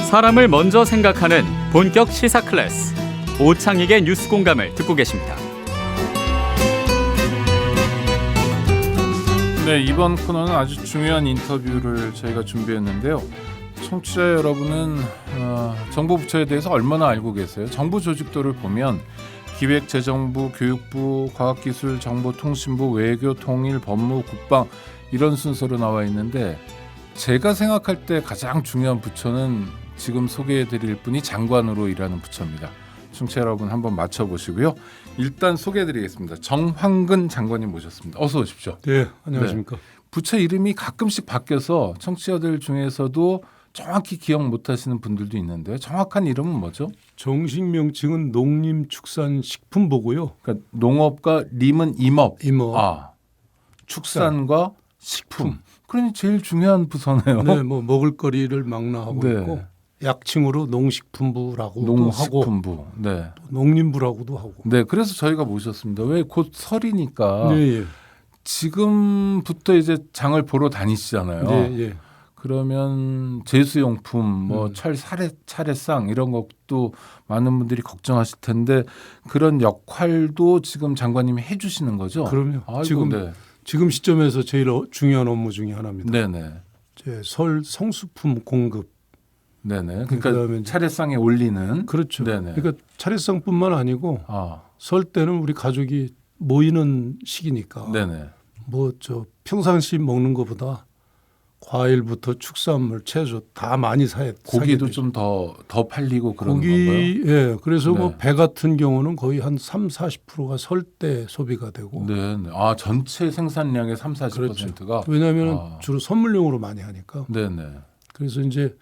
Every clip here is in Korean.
사람을 먼저 생각하는 본격 시사 클래스 오창익의 뉴스 공감을 듣고 계십니다. 네, 이번 코너는 아주 중요한 인터뷰를 저희가 준비했는데요. 청취자 여러분은 정부 부처에 대해서 얼마나 알고 계세요? 정부 조직도를 보면 기획재정부, 교육부, 과학기술, 정보통신부, 외교, 통일, 법무, 국방 이런 순서로 나와 있는데 제가 생각할 때 가장 중요한 부처는 지금 소개해드릴 분이 장관으로 일하는 부처입니다. 청취자 여러분 한번 맞춰보시고요. 일단 소개해드리겠습니다. 정황근 장관님 모셨습니다. 어서 오십시오. 네, 안녕하십니까. 네. 부처 이름이 가끔씩 바뀌어서 청취자들 중에서도 정확히 기억 못하시는 분들도 있는데요. 정확한 이름은 뭐죠? 정식 명칭은 농림축산식품부고요. 그러니까 농업과 림은 임업, 임업, 축산과 식품. 그러니 제일 중요한 부서네요. 네, 뭐 먹을거리를 망라하고 네. 있고 약칭으로 농식품부라고도 농식품부. 하고 네. 또 농림부라고도 하고. 네, 그래서 저희가 모셨습니다. 왜 곧 설이니까 네, 예. 지금부터 이제 장을 보러 다니시잖아요. 네, 예. 그러면 제수용품, 뭐 차례상 이런 것도 많은 분들이 걱정하실 텐데 그런 역할도 지금 장관님이 해주시는 거죠? 그럼요. 아이고, 지금 시점에서 제일 중요한 업무 중에 하나입니다. 네네. 설 성수품 공급. 네네. 그러니까 그다음에 차례상에 올리는. 그렇죠. 네네. 그러니까 차례상뿐만 아니고 설 때는 우리 가족이 모이는 시기니까. 네네. 뭐 평상시 먹는 것보다 과일부터 축산물, 채소 다 많이 고기도 좀 더 팔리고 그런 건가요? 예. 그래서 네. 뭐 배 같은 경우는 거의 한 3-40%가 설 때 소비가 되고. 네. 전체 생산량의 3-40%가. 그렇죠. 왜냐하면 주로 선물용으로 많이 하니까. 네네. 그래서 이제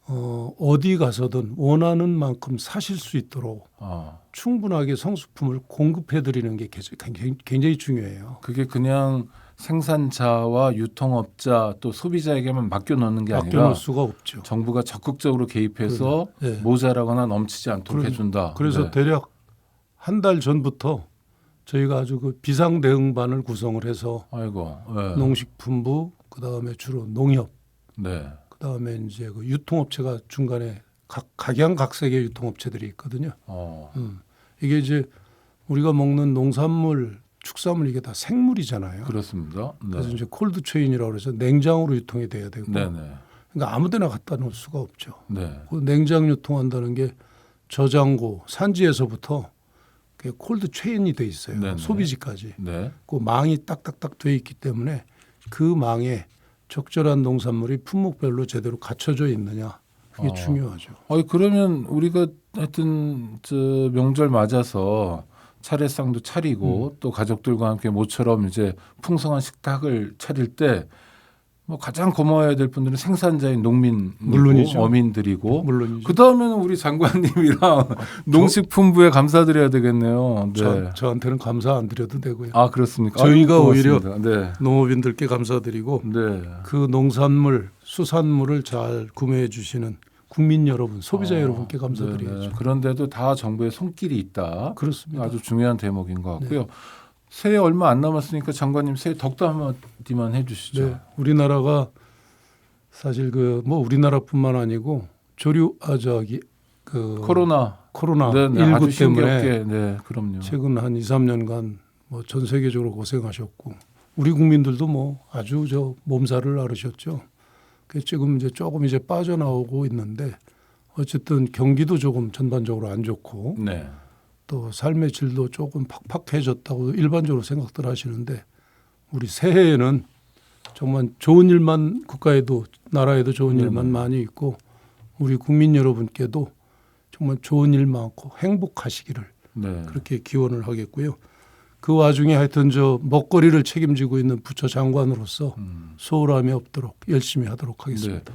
어디 가서든 원하는 만큼 사실 수 있도록 충분하게 성수품을 공급해 드리는 게 굉장히 중요해요. 그게 그냥 생산자와 유통업자 또 소비자에게만 맡겨놓는 게 아니라 맡겨놓을 수가 없죠. 정부가 적극적으로 개입해서 네. 모자라거나 넘치지 않도록 해준다. 그래서 대략 한 달 전부터 저희가 아주 그 비상대응반을 구성을 해서 농식품부, 그다음에 주로 농협, 그다음에 이제 그 유통업체가 중간에 각양각색의 유통업체들이 있거든요. 이게 이제 우리가 먹는 농산물, 축산물 이게 다 생물이잖아요. 그렇습니다. 네. 그래서 이제 콜드 체인이라고 해서 냉장으로 유통이 돼야 되고, 그러니까 아무데나 갖다 놓을 수가 없죠. 네. 그 냉장 유통한다는 게 저장고, 산지에서부터 콜드 체인이 돼 있어요. 네네. 소비지까지. 네. 그 망이 딱딱딱 돼 있기 때문에 그 망에 적절한 농산물이 품목별로 제대로 갖춰져 있느냐, 그게 중요하죠. 그러면 우리가 하여튼 명절 맞아서 차례상도 차리고 또 가족들과 함께 모처럼 이제 풍성한 식탁을 차릴 때 뭐 가장 고마워해야 될 분들은 생산자인 농민, 물론이죠. 어민들이고, 물론이죠. 그 다음에는 우리 장관님이랑 농식품부에 감사드려야 되겠네요. 네. 저한테는 감사 안 드려도 되고요. 그렇습니까? 저희가 오히려 네. 농업인들께 감사드리고 그 농산물, 수산물을 잘 구매해 주시는 국민 여러분, 소비자 여러분께 감사드려야죠. 그런데도 다 정부의 손길이 있다. 그렇습니다. 아주 중요한 대목인 것 같고요. 새해 얼마 안 남았으니까 장관님 새해 덕담 한마디만 해주시죠. 네, 우리나라가 사실 뭐 우리나라뿐만 아니고 코로나 19 때문에 그럼요. 최근 한 2-3년간 뭐 전 세계적으로 고생하셨고 우리 국민들도 뭐 아주 몸살을 앓으셨죠. 지금 조금 빠져나오고 있는데 어쨌든 경기도 조금 전반적으로 안 좋고 또 삶의 질도 조금 팍팍해졌다고 일반적으로 생각들 하시는데 우리 새해에는 정말 좋은 일만 국가에도 나라에도 좋은 일만 많이 있고 우리 국민 여러분께도 정말 좋은 일 많고 행복하시기를 그렇게 기원을 하겠고요. 그 와중에 하여튼 먹거리를 책임지고 있는 부처 장관으로서 소홀함이 없도록 열심히 하도록 하겠습니다.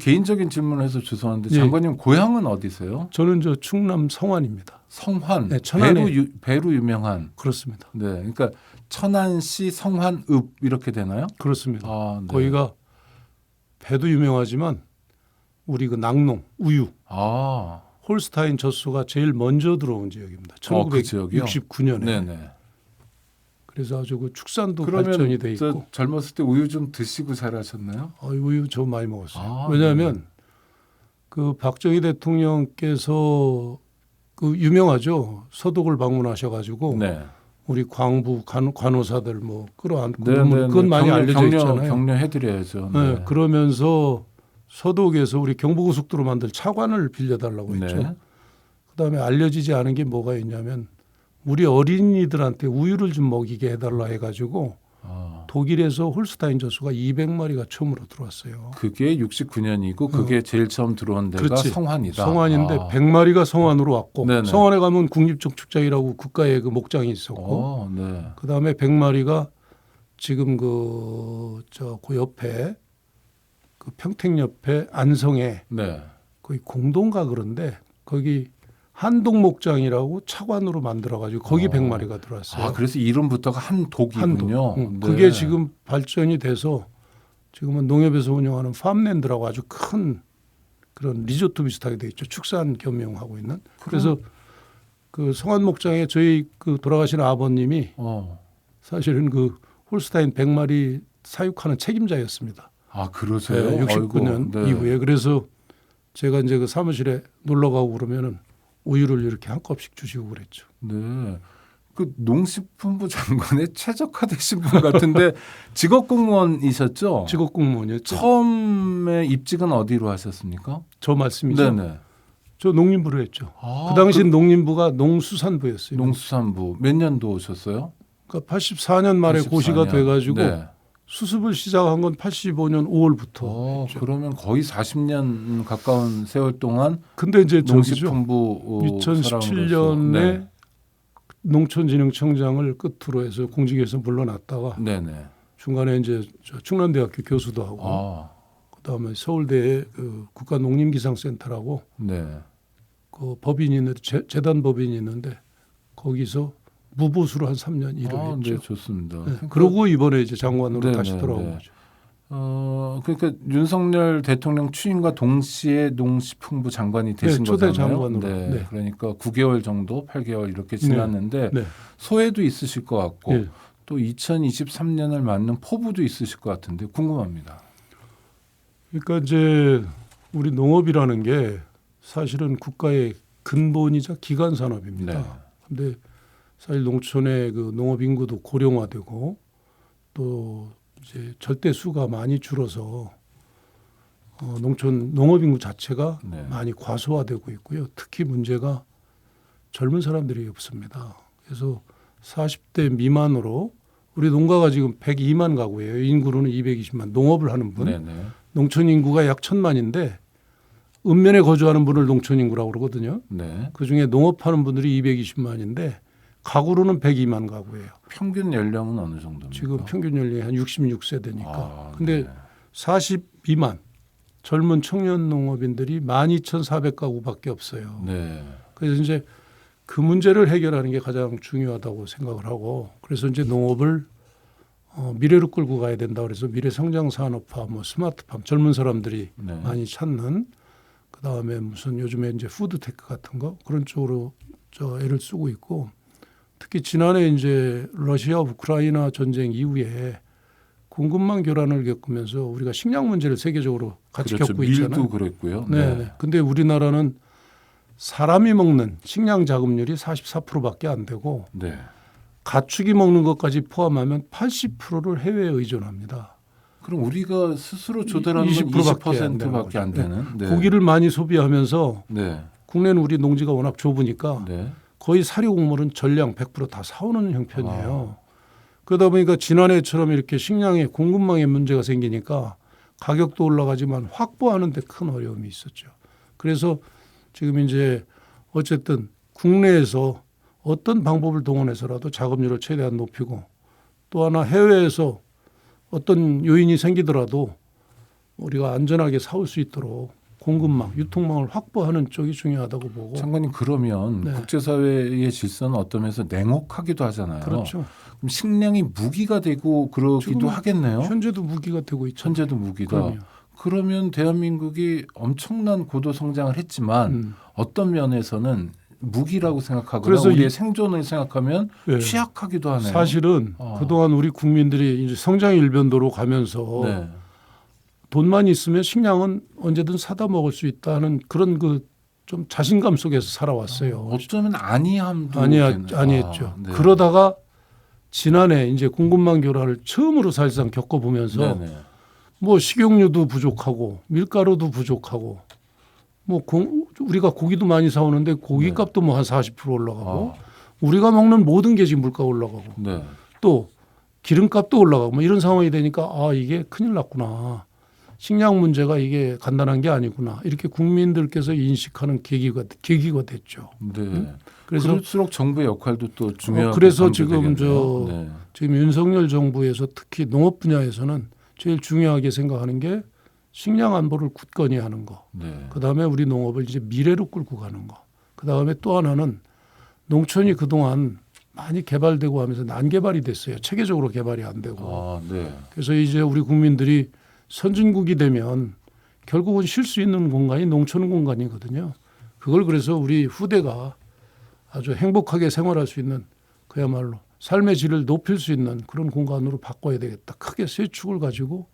개인적인 질문을 해서 죄송한데 장관님 고향은 어디세요? 저는 충남 성안입니다. 성환, 네, 천안에 배로 유명한. 그렇습니다. 네, 그러니까 천안시 성환읍 이렇게 되나요? 그렇습니다. 거기가 배도 유명하지만 우리 그 낙농, 우유, 홀스타인 젖소가 제일 먼저 들어온 지역입니다. 1969년에. 네네. 그래서 아주 그 축산도 발전이 돼 있고. 젊었을 때 우유 좀 드시고 자라셨나요? 우유 저 많이 먹었어요. 왜냐하면 그 박정희 대통령께서 그 유명하죠. 서독을 방문하셔가지고 네. 우리 광부 간호사들 뭐 끌어안고 네, 그러면 네, 그건 많이 알려져 있잖아요. 격려해드려야죠. 네. 네. 그러면서 서독에서 우리 경부고속도로 만들 차관을 빌려달라고 했죠. 네. 그다음에 알려지지 않은 게 뭐가 있냐면 우리 어린이들한테 우유를 좀 먹이게 해달라 해가지고 아, 독일에서 홀스타인 젖소가 200마리가 처음으로 들어왔어요. 그게 69년이고 그게 제일 처음 들어온 데가 그렇지. 성환이다. 성환인데 아. 100마리가 성환으로 왔고 네네. 성환에 가면 국립정축장이라고 국가의 그 목장이 있었고 네. 그다음에 100마리가 지금 그 옆에 그 평택 옆에 안성에 네. 거의 공동가 그런데 거기 한독목장이라고 차관으로 만들어가지고 거기 100마리가 들어왔어요. 아, 그래서 이름부터가 한독이군요. 한독. 네. 그게 지금 발전이 돼서 지금은 농협에서 운영하는 팜랜드라고 아주 큰 그런 리조트 비슷하게 돼 있죠. 축산 겸용하고 있는. 그래서 그 성안목장에 저희 그 돌아가신 아버님이 사실은 그 홀스타인 100마리 사육하는 책임자였습니다. 아, 그러세요? 네, 69년 아이고, 네. 이후에. 그래서 제가 이제 그 사무실에 놀러 가고 그러면은 우유를 이렇게 한 컵씩 주시고 그랬죠. 네. 그 농식품부 장관에 최적화되신 분 같은데 직업 공무원이셨죠? 직업 공무원이었죠. 처음에 입직은 어디로 하셨습니까? 저 말씀이죠. 네네. 저 농림부로 했죠. 아, 그 당시 농림부가 농수산부였어요. 농수산부 몇 년도 오셨어요? 그러니까 84년 말에 84년. 고시가 돼가지고 네. 수습을 시작한 건 85년 5월부터. 그러면 거의 40년 가까운 세월 동안 근데 이제 저기죠. 농식품부 2017년에 네. 농촌진흥청장을 끝으로 해서 공직에서 물러났다가 네네. 중간에 이제 저 충남대학교 교수도 하고 그다음에 서울대 그 국가농림기상센터라고 네. 그 법인이 있는데 재단 법인이 있는데 거기서 무보수로 한 3년 일을 했죠. 네, 좋습니다. 네. 그러니까, 그러고 이번에 이제 장관으로 네, 다시 네, 돌아온 네. 거죠. 그러니까 윤석열 대통령 취임과 동시에 농식품부 장관이 되신 초대 거잖아요. 장관으로. 네. 네. 그러니까 9개월 정도, 8개월 이렇게 지났는데 네. 소회도 있으실 것 같고 네. 또 2023년을 맞는 포부도 있으실 것 같은데 궁금합니다. 그러니까 이제 우리 농업이라는 게 사실은 국가의 근본이자 기간 산업입니다. 네. 근데 사실 농촌의 그 농업 인구도 고령화되고 또 이제 절대 수가 많이 줄어서 농촌 농업 인구 자체가 네. 많이 과소화되고 있고요. 특히 문제가 젊은 사람들이 없습니다. 그래서 40대 미만으로 우리 농가가 지금 102만 가구예요. 인구로는 220만. 농업을 하는 분. 네네. 농촌 인구가 약 1,000만인데 읍면에 거주하는 분을 농촌 인구라고 그러거든요. 네. 그중에 농업하는 분들이 220만인데 가구로는 102만 가구예요. 평균 연령은 어느 정도입니까? 지금 평균 연령이 한 66세대니까. 근데 네. 42만 젊은 청년 농업인들이 12,400가구밖에 없어요. 네. 그래서 이제 그 문제를 해결하는 게 가장 중요하다고 생각을 하고 그래서 이제 농업을 미래로 끌고 가야 된다 그래서 미래성장산업화, 뭐 스마트팜 젊은 사람들이 네. 많이 찾는 그다음에 무슨 요즘에 이제 푸드테크 같은 거 그런 쪽으로 애를 쓰고 있고 특히 지난해 이제 러시아 우크라이나 전쟁 이후에 공급망 교란을 겪으면서 우리가 식량 문제를 세계적으로 같이 그렇죠. 겪고 있잖아요. 밀도 그랬고요. 네. 근데 우리나라는 사람이 먹는 식량 자급률이 44%밖에 안 되고 네. 가축이 먹는 것까지 포함하면 80%를 해외에 의존합니다. 그럼 우리가 스스로 조달하는 건 20%밖에 20%밖에 안 되는. 네. 고기를 많이 소비하면서 네. 국내는 우리 농지가 워낙 좁으니까 네. 거의 사료곡물은 전량 100% 다 사오는 형편이에요. 그러다 보니까 지난해처럼 이렇게 식량의 공급망에 문제가 생기니까 가격도 올라가지만 확보하는 데 큰 어려움이 있었죠. 그래서 지금 이제 어쨌든 국내에서 어떤 방법을 동원해서라도 작업률을 최대한 높이고 또 하나 해외에서 어떤 요인이 생기더라도 우리가 안전하게 사올 수 있도록 공급망, 유통망을 확보하는 쪽이 중요하다고 보고. 장관님 그러면 네. 국제사회의 질서는 어떤 면에서 냉혹하기도 하잖아요. 그렇죠. 그럼 식량이 무기가 되고 그러기도 지금 하겠네요. 현재도 무기가 되고 있죠. 현재도 무기다. 그럼요. 그러면 대한민국이 엄청난 고도 성장을 했지만 어떤 면에서는 무기라고 생각하거나 그래서 우리의 생존을 생각하면 네. 취약하기도 하네요. 사실은 그동안 우리 국민들이 이제 성장 일변도로 가면서 네. 돈만 있으면 식량은 언제든 사다 먹을 수 있다는 그런 그 좀 자신감 속에서 살아왔어요. 어쩌면 아니함도 아니했죠. 네. 그러다가 지난해 이제 공급망 교란을 처음으로 사실상 겪어보면서 네네. 뭐 식용유도 부족하고 밀가루도 부족하고 뭐 우리가 고기도 많이 사오는데 고기값도 뭐 한 40% 올라가고 우리가 먹는 모든 게 지금 물가 올라가고 네. 또 기름값도 올라가고 뭐 이런 상황이 되니까 아 이게 큰일 났구나. 식량 문제가 이게 간단한 게 아니구나. 이렇게 국민들께서 인식하는 계기가 됐죠. 네. 그래서 그럴수록 정부의 역할도 또 중요하게 그래서 지금 강조되겠네요. 네. 지금 윤석열 정부에서 특히 농업 분야에서는 제일 중요하게 생각하는 게 식량 안보를 굳건히 하는 거. 네. 그다음에 우리 농업을 이제 미래로 끌고 가는 거. 그다음에 또 하나는 농촌이 그동안 많이 개발되고 하면서 난개발이 됐어요. 체계적으로 개발이 안 되고. 네. 그래서 이제 우리 국민들이 선진국이 되면 결국은 쉴 수 있는 공간이 농촌 공간이거든요. 그걸 그래서 우리 후대가 아주 행복하게 생활할 수 있는 그야말로 삶의 질을 높일 수 있는 그런 공간으로 바꿔야 되겠다. 크게 세 축을 가지고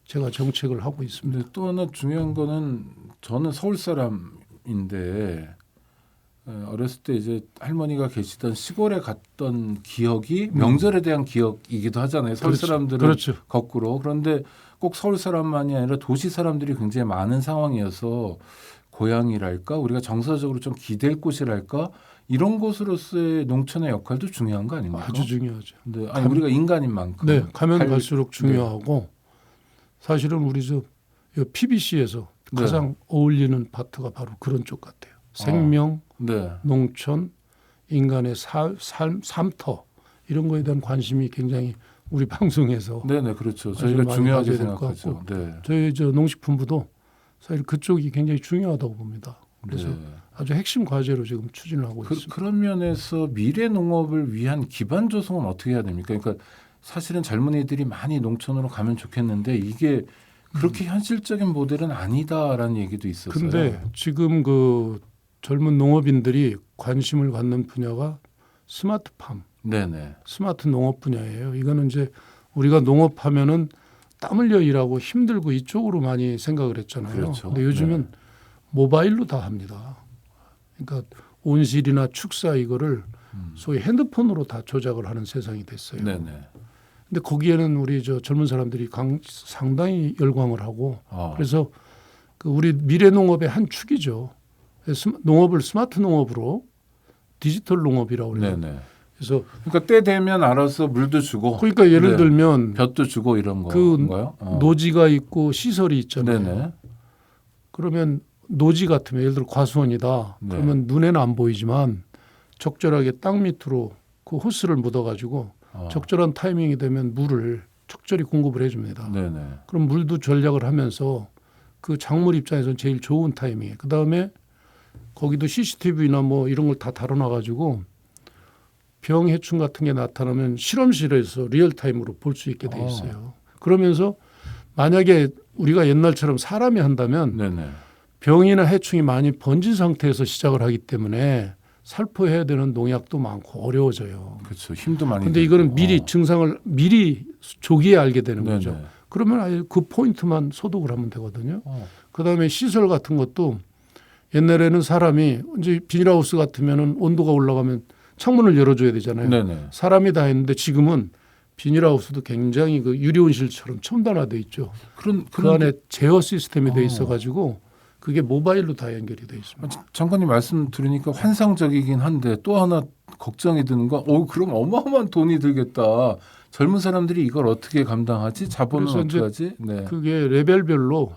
제가 정책을 하고 있습니다. 근데 또 하나 중요한 거는 저는 서울 사람인데 어렸을 때 이제 할머니가 계시던 시골에 갔던 기억이 명절에 대한 기억이기도 하잖아요. 서울 그렇죠. 사람들은 그렇죠. 거꾸로. 그런데 꼭 서울 사람만이 아니라 도시 사람들이 굉장히 많은 상황이어서 고향이랄까 우리가 정서적으로 좀 기댈 곳이랄까 이런 곳으로서의 농촌의 역할도 중요한 거 아닙니까? 아주 중요하죠. 네. 아니 우리가 인간인 만큼. 네, 가면 갈수록 중요하고 사실은 우리 저 PBC에서 네. 가장 어울리는 파트가 바로 그런 쪽 같아요. 생명, 네. 농촌, 인간의 삶터 이런 거에 대한 관심이 굉장히 우리 방송에서 네네 그렇죠. 아주 저희가 많이 중요하게 가져야 될것 생각하죠. 같고. 네. 저희 저 농식품부도 사실 그쪽이 굉장히 중요하다고 봅니다. 그래서 네. 아주 핵심 과제로 지금 추진을 하고 있습니다. 그런 면에서 미래 농업을 위한 기반 조성은 어떻게 해야 됩니까? 그러니까 사실은 젊은이들이 많이 농촌으로 가면 좋겠는데 이게 그렇게 현실적인 모델은 아니다라는 얘기도 있었어요. 근데 지금 그 젊은 농업인들이 관심을 갖는 분야가 스마트팜, 네네. 스마트 농업 분야예요. 이거는 이제 우리가 농업하면은 땀 흘려 일하고 힘들고 이쪽으로 많이 생각을 했잖아요. 그렇죠. 근데 요즘은 모바일로 다 합니다. 그러니까 온실이나 축사 이거를 소위 핸드폰으로 다 조작을 하는 세상이 됐어요. 네네. 근데 거기에는 우리 저 젊은 사람들이 상당히 열광을 하고 그래서 그 우리 미래 농업의 한 축이죠. 농업을 스마트 농업으로 디지털 농업이라고 그래요. 네네. 그래서 그러니까 때 되면 알아서 물도 주고. 그러니까 예를 네. 들면 볕도 주고 이런 그 건가요? 노지가 있고 시설이 있잖아요. 네네. 그러면 노지 같으면 예를 들어 과수원이다. 네. 그러면 눈에는 안 보이지만 적절하게 땅 밑으로 그 호스를 묻어가지고 적절한 타이밍이 되면 물을 적절히 공급을 해줍니다. 네네. 그럼 물도 전략을 하면서 그 작물 입장에서는 제일 좋은 타이밍이에요. 그 다음에 거기도 CCTV나 뭐 이런 걸 다 달아놔가지고 병 해충 같은 게 나타나면 실험실에서 리얼타임으로 볼 수 있게 돼 있어요. 그러면서 만약에 우리가 옛날처럼 사람이 한다면 네네. 병이나 해충이 많이 번진 상태에서 시작을 하기 때문에 살포해야 되는 농약도 많고 어려워져요. 그렇죠. 힘도 많이. 근데 들고. 이거는 미리 증상을 미리 조기에 알게 되는 네네. 거죠. 그러면 아예 그 포인트만 소독을 하면 되거든요. 그다음에 시설 같은 것도 옛날에는 사람이 이제 비닐하우스 같으면은 온도가 올라가면 창문을 열어줘야 되잖아요. 네네. 사람이 다 했는데 지금은 비닐하우스도 굉장히 그 유리온실처럼 첨단화돼 있죠. 그 안에 제어 시스템이 돼 있어가지고 그게 모바일로 다 연결이 돼 있습니다. 장관님 말씀 들으니까 환상적이긴 한데 또 하나 걱정이 드는 건 그럼 어마어마한 돈이 들겠다. 젊은 사람들이 이걸 어떻게 감당하지? 자본은 그래서 어떻게 하지? 네. 그게 레벨별로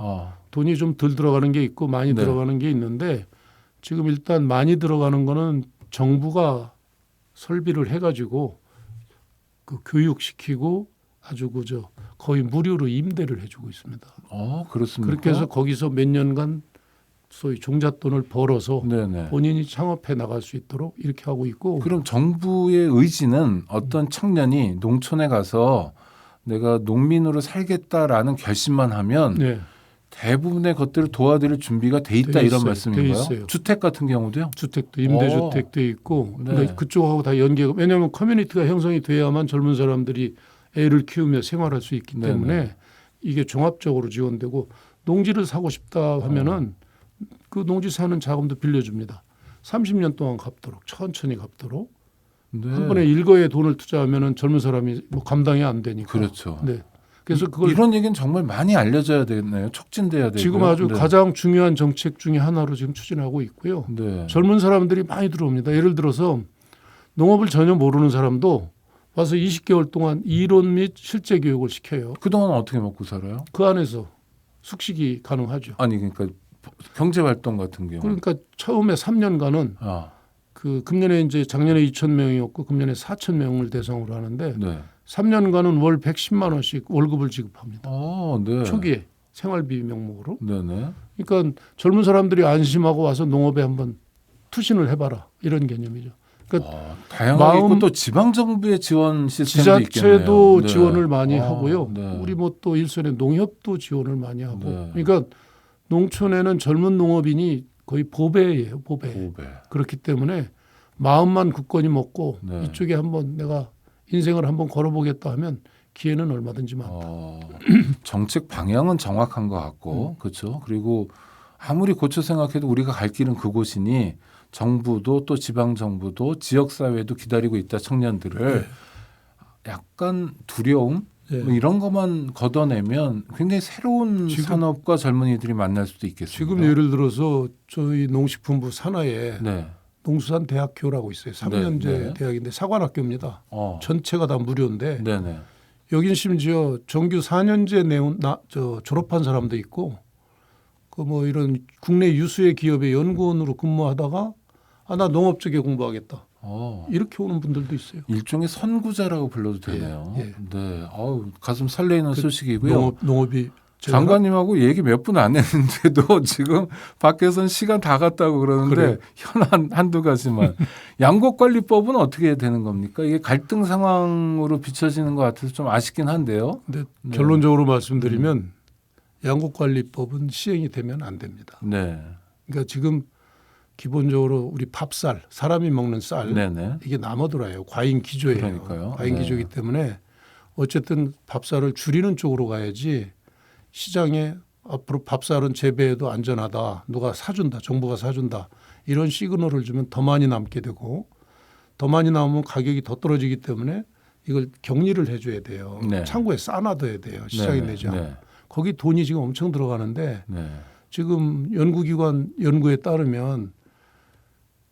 돈이 좀 덜 들어가는 게 있고 많이 네. 들어가는 게 있는데 지금 일단 많이 들어가는 거는 정부가 설비를 해가지고 그 교육시키고 아주 그저 거의 무료로 임대를 해주고 있습니다. 그렇습니까? 그렇게 해서 거기서 몇 년간 소위 종잣돈을 벌어서 네네. 본인이 창업해 나갈 수 있도록 이렇게 하고 있고. 그럼 정부의 의지는 어떤 청년이 농촌에 가서 내가 농민으로 살겠다라는 결심만 하면 네. 대부분의 것들을 도와드릴 준비가 돼 있다 돼 이런 있어요. 말씀인가요? 돼 있어요. 주택 같은 경우도요? 주택도 임대주택도 있고 네. 그러니까 그쪽하고 다 연계가 왜냐하면 커뮤니티가 형성이 돼야만 젊은 사람들이 애를 키우며 생활할 수 있기 때문에 네네. 이게 종합적으로 지원되고 농지를 사고 싶다 하면은 그 농지 사는 자금도 빌려줍니다. 30년 동안 갚도록 천천히 갚도록 네. 한 번에 일거에 돈을 투자하면은 젊은 사람이 뭐 감당이 안 되니까. 그렇죠. 네. 그래서 그걸 이런 얘기는 정말 많이 알려져야 되겠네요. 촉진돼야 되고요. 지금 아주 네. 가장 중요한 정책 중에 하나로 지금 추진하고 있고요. 네. 젊은 사람들이 많이 들어옵니다. 예를 들어서 농업을 전혀 모르는 사람도 와서 20개월 동안 이론 및 실제 교육을 시켜요. 그동안 어떻게 먹고 살아요? 그 안에서 숙식이 가능하죠. 아니 그러니까 경제 활동 같은 경우. 그러니까 처음에 3년간은 아, 그 금년에 이제 작년에 2,000명이었고 금년에 4,000명을 대상으로 하는데 네. 3년간은 월 110만 원씩 월급을 지급합니다. 네. 초기에 생활비 명목으로. 네네. 그러니까 젊은 사람들이 안심하고 와서 농업에 한번 투신을 해봐라 이런 개념이죠. 그러니까 다양하게 있고 마음- 또 지방 정부의 지원 시스템도 있겠네요. 지자체도 네. 지원을 많이 하고요. 네. 우리 뭐 또 일선의 농협도 지원을 많이 하고. 네. 그러니까 농촌에는 젊은 농업인이 거의 보배예요, 보배. 오배. 그렇기 때문에 마음만 굳건히 먹고 네. 이쪽에 한번 내가 인생을 한번 걸어보겠다 하면 기회는 얼마든지 많다. 정책 방향은 정확한 것 같고 그렇죠. 그리고 아무리 고쳐 생각해도 우리가 갈 길은 그곳이니 정부도 또 지방 정부도 지역 사회도 기다리고 있다 청년들을 약간 두려움 네. 뭐 이런 것만 걷어내면 굉장히 새로운 지금- 산업과 젊은이들이 만날 수도 있겠습니다. 지금 예를 들어서 저희 농식품부 산하에 네. 농수산대학교라고 있어요. 3년제 네. 대학인데 사관학교입니다. 어. 전체가 다 무료인데 네네. 여긴 심지어 정규 4년제 졸업한 사람도 있고 그 뭐 이런 국내 유수의 기업의 연구원으로 근무하다가 나 농업 쪽에 공부하겠다. 이렇게 오는 분들도 있어요. 일종의 선구자라고 불러도 되네요. 예. 네. 가슴 설레이는 소식이고요. 농업이 장관님하고 얘기 몇 분 안 했는데도 지금 밖에서는 시간 다 갔다고 그러는데 그래요. 현안 한두 가지만 양곡관리법은 어떻게 되는 겁니까? 이게 갈등 상황으로 비춰지는 것 같아서 좀 아쉽긴 한데요. 근데 네. 결론적으로 말씀드리면 양곡관리법은 시행이 되면 안 됩니다. 네. 그러니까 지금 기본적으로 우리 밥쌀, 사람이 먹는 쌀 네네. 이게 남아돌아요. 과잉 기조예요. 그러니까요. 과잉 네. 기조이기 때문에 어쨌든 밥쌀을 줄이는 쪽으로 가야지 시장에 앞으로 밥쌀은 재배해도 안전하다. 누가 사준다. 정부가 사준다. 이런 시그널을 주면 더 많이 남게 되고 더 많이 남으면 가격이 더 떨어지기 때문에 이걸 격리를 해줘야 돼요. 네. 창고에 싸놔둬야 돼요. 시장에 네네. 내지 않고. 네. 거기 돈이 지금 엄청 들어가는데 네. 지금 연구기관 연구에 따르면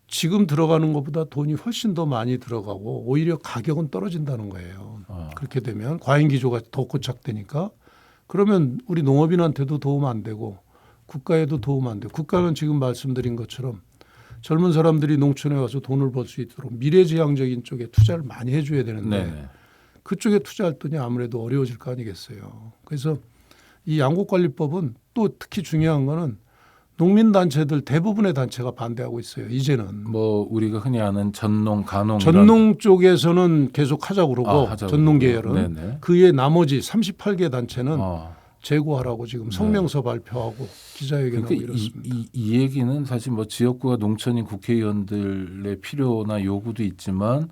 지금 들어가는 것보다 돈이 훨씬 더 많이 들어가고 오히려 가격은 떨어진다는 거예요. 그렇게 되면 과잉 기조가 더 고착되니까 그러면 우리 농업인한테도 도움 안 되고 국가에도 도움 안 되고 국가는 지금 말씀드린 것처럼 젊은 사람들이 농촌에 와서 돈을 벌 수 있도록 미래지향적인 쪽에 투자를 많이 해줘야 되는데 네네. 그쪽에 투자할 돈이 아무래도 어려워질 거 아니겠어요. 그래서 이 양곡관리법은 또 특히 중요한 거는 농민단체들 대부분의 단체가 반대하고 있어요. 이제는. 뭐 우리가 흔히 아는 전농, 간농 전농 쪽에서는 계속 하자고 그러고 하자고 전농 그러고. 계열은 네네. 그의 나머지 38개 단체는 어. 재고하라고 지금 성명서 발표하고 기자회견하고 그러니까 이렇습니다. 이 얘기는 사실 뭐 지역구와 농촌인 국회의원들의 필요나 요구도 있지만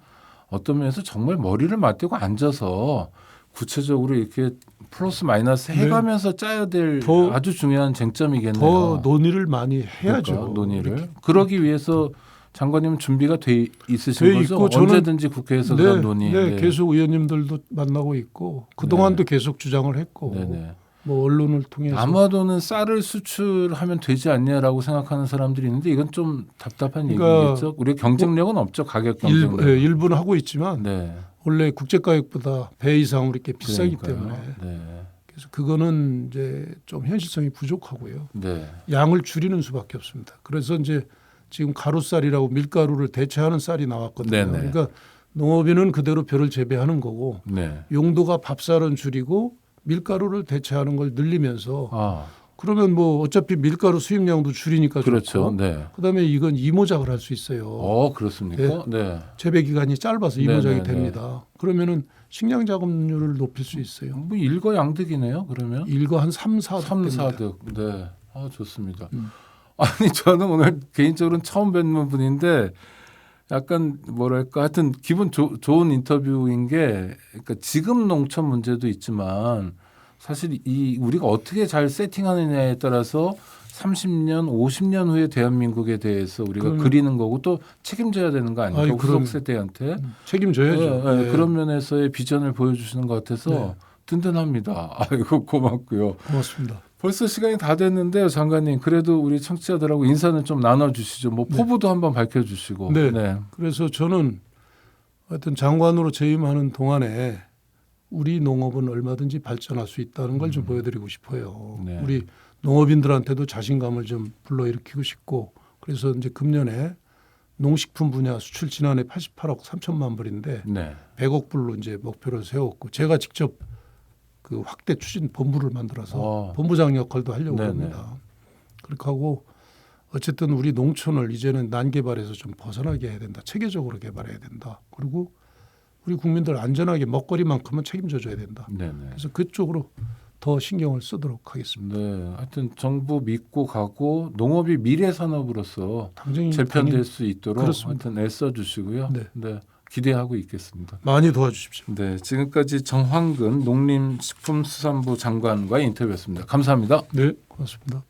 어떤 면에서 정말 머리를 맞대고 앉아서 구체적으로 이렇게 플러스 마이너스 해가면서 짜야 될 더- 아주 중요한 쟁점이겠네요. 더 논의를 많이 해야죠. 그러니까 논의를. 이렇게. 그러기 위해서 장관님 준비가 돼 있으신 돼 거죠? 있고 저는- 언제든지 국회에서 그런 논의. 네, 계속 의원님들도 만나고 있고 그동안도 계속 주장을 했고 네네. 뭐 언론을 통해서 아마도는 쌀을 수출하면 되지 않냐라고 생각하는 사람들이 있는데 이건 좀 답답한 그러니까 얘기겠죠. 우리가 경쟁력은 없죠. 가격 경쟁력. 일부는 하고 있지만 네. 원래 국제가격보다 배 이상으로 이렇게 비싸기 그러니까요. 때문에 네. 그래서 그거는 이제 좀 현실성이 부족하고요. 네. 양을 줄이는 수밖에 없습니다. 그래서 이제 지금 가루쌀이라고 밀가루를 대체하는 쌀이 나왔거든요. 네네. 그러니까 농업인은 그대로 벼를 재배하는 거고 네. 용도가 밥쌀은 줄이고 밀가루를 대체하는 걸 늘리면서 아, 그러면 뭐 어차피 밀가루 수입량도 줄이니까 그렇죠. 좋고 네. 그다음에 이건 이모작을 할 수 있어요. 그렇습니까? 네. 재배 기간이 짧아서 이모작이 네네네. 됩니다. 그러면은 식량 작업률을 높일 수 있어요. 뭐 일거양득이네요. 그러면 일거 한 3, 4득 3, 됩니다. 4득. 네. 좋습니다. 아니 저는 오늘 개인적으로는 처음 뵙는 분인데 약간 뭐랄까 하여튼 기분 좋은 인터뷰인 게 그러니까 지금 농촌 문제도 있지만 사실 이 우리가 어떻게 잘 세팅하느냐에 따라서 30년, 50년 후에 대한민국에 대해서 우리가 그리는 거고 또 책임져야 되는 거 아닙니까? 후속 세대한테 책임져야죠. 네, 네. 그런 면에서의 비전을 보여주시는 것 같아서 네. 든든합니다. 아이고 고맙고요. 고맙습니다. 벌써 시간이 다 됐는데요, 장관님. 그래도 우리 청취자들하고 인사는 좀 나눠주시죠. 뭐 포부도 한번 밝혀주시고. 네. 그래서 저는 하여튼 장관으로 재임하는 동안에 우리 농업은 얼마든지 발전할 수 있다는 걸 좀 보여드리고 싶어요. 네. 우리 농업인들한테도 자신감을 좀 불러일으키고 싶고 그래서 이제 금년에 농식품 분야 수출 지난해 88억 3천만 불인데 네. 100억 불로 이제 목표를 세웠고 제가 직접 그 확대 추진 본부를 만들어서 본부장 역할도 하려고 네네. 합니다. 그렇게 하고 어쨌든 우리 농촌을 이제는 난개발에서 좀 벗어나게 해야 된다. 체계적으로 개발해야 된다. 그리고 우리 국민들 안전하게 먹거리만큼은 책임져 줘야 된다. 네네. 그래서 그쪽으로 더 신경을 쓰도록 하겠습니다. 네, 하여튼 정부 믿고 가고 농업이 미래 산업으로서 당연히 재편될 수 있도록 그렇습니다. 하여튼 애써 주시고요. 네. 네, 기대하고 있겠습니다. 많이 도와주십시오. 네, 지금까지 정황근 농림식품수산부 장관과의 인터뷰였습니다. 감사합니다. 네, 고맙습니다.